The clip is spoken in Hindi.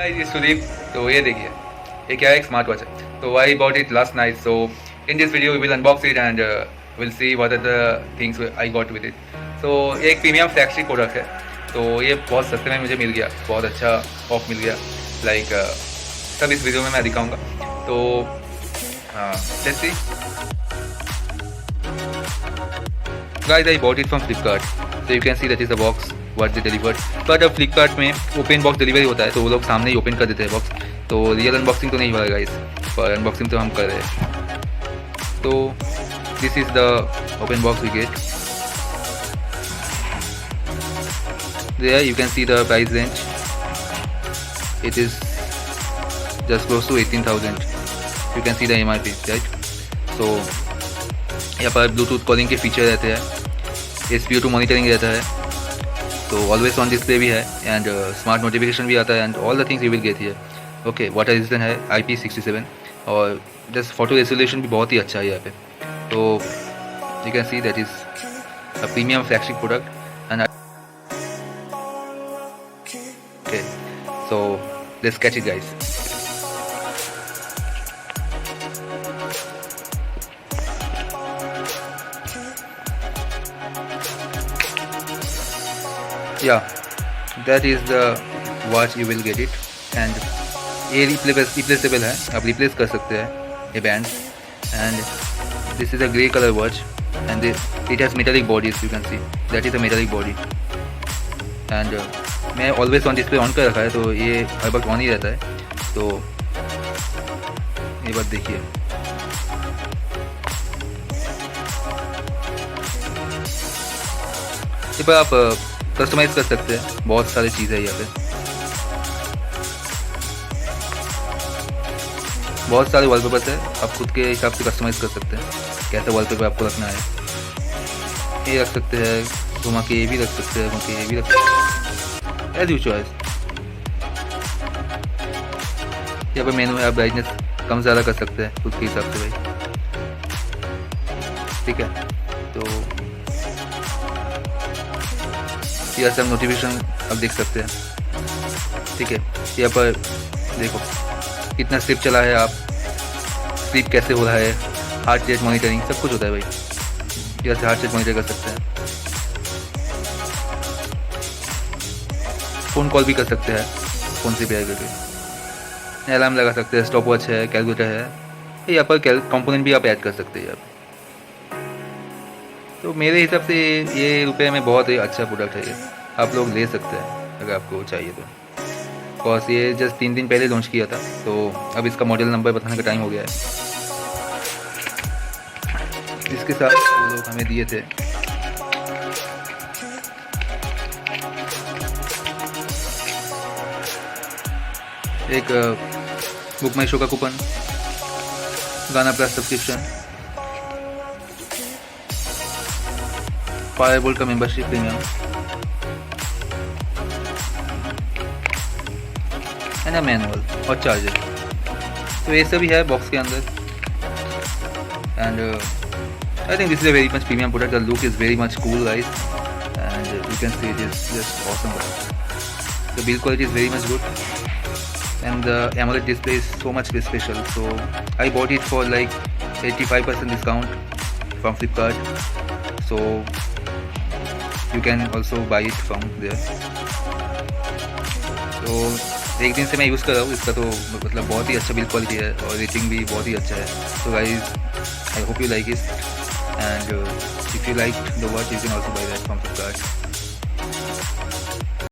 गाइस ये सुदीप। तो ये देखिए, ये क्या है, एक स्मार्ट वॉच है। तो I bought it last night. So in this video we will unbox it and will see what are the things I got with it. So ये एक प्रीमियम फ्लैगशिप प्रोडक्ट है। तो ये बहुत सस्ते में मुझे मिल गया, बहुत अच्छा ऑफ मिल गया। लाइक सब इस वीडियो में मैं दिखाऊंगा। तो let's see. Guys, I bought it from Flipkart. So you can see that is the box what they delivered. But अब Flipkart में ओपन बॉक्स डिलीवरी होता है तो वो लोग सामने ही ओपन कर देते हैं बॉक्स। तो रियल अनबॉक्सिंग तो नहीं हुआ गाइस, पर अनबॉक्सिंग तो हम कर रहे हैं। तो this is the open box we get. There you can see the price range. It is just close to 18,000. You can see the MRP, right? So यहाँ पर ब्लूटूथ कॉलिंग के फीचर रहते हैं, SPO2 मॉनिटरिंग रहता है, तो ऑलवेज ऑन डिस्प्ले भी है एंड स्मार्ट नोटिफिकेशन भी आता है and all the things you will get here. Okay, water resistant है IP67 और जस्ट फोटो रेजोल्यूशन भी बहुत ही अच्छा है यहाँ पे। तो you can see that is a premium flagship product and okay, so let's catch it guys. Yeah, that is the watch you will get it and ये रिप्लेसेबल है, आप रिप्लेस कर सकते हैं ये band. And this is a grey colour watch and it has metallic bodies, you can see that is a metallic body. And मैं ऑलवेज ऑन डिस्प्ले ऑन कर रखा है तो ये हर वक्त ऑन ही रहता है। तो ये बात देखिए, ये पर आप कस्टमाइज़ कर सकते हैं, बहुत सारी चीज़ें है यहाँ पे, बहुत सारे वॉलपेपर्स है, आप खुद के हिसाब से कस्टमाइज़ कर सकते हैं कैसा वॉलपेपर आपको रखना है। ये रख सकते हैं, घुमा के ये भी रख सकते हैं, घुमा के ये भी रख सकते हैं, एज यू चॉइस। यहाँ पर मेनू है, आप ब्राइटनेस कम ज़्यादा कर सकते हैं खुद के हिसाब से भाई, ठीक है। तो यहाँ से हम नोटिफिकेशन अब देख सकते हैं, ठीक है। यहाँ पर देखो कितना स्लिप चला है, आप स्लीप कैसे हो रहा है, हार्ट रेट मॉनिटरिंग सब कुछ होता है भाई। यहाँ से हार्ट रेट मॉनिटर कर सकते हैं, फ़ोन कॉल भी कर सकते हैं फ़ोन से पेयर करके, अलार्म लगा सकते हैं, स्टॉप वॉच है, कैलकुलेटर है, यहाँ पर कंपोनेंट भी आप ऐड कर सकते हैं यहाँ। तो मेरे हिसाब से ये रुपये में बहुत ही अच्छा प्रोडक्ट है, ये आप लोग ले सकते हैं अगर आपको चाहिए तो। बिकॉज ये जस्ट 3 दिन पहले लॉन्च किया था, तो अब इसका मॉडल नंबर बताने का टाइम हो गया है। इसके साथ वो लोग हमें दिए थे एक बुक माई शो का कूपन, गाना प्लस सब्सक्रिप्शन, Fire-Boltt का membership premium and a manual और चार्जर। तो ये सभी है बॉक्स के अंदर and I think this is a very much premium product. The look is very much cool guys and you can see it is just awesome guys. The build quality is very much good and the AMOLED display is so much special. So I bought it for like 85% discount from Flipkart. So you can also buy it from there. तो एक दिन से मैं यूज़ कर रहा हूँ इसका, तो मतलब बहुत ही अच्छा बिल्ड क्वालिटी है और रेटिंग भी बहुत ही अच्छा है। तो guys I hope you like it and if you like the watch you can also by that from Flipkart.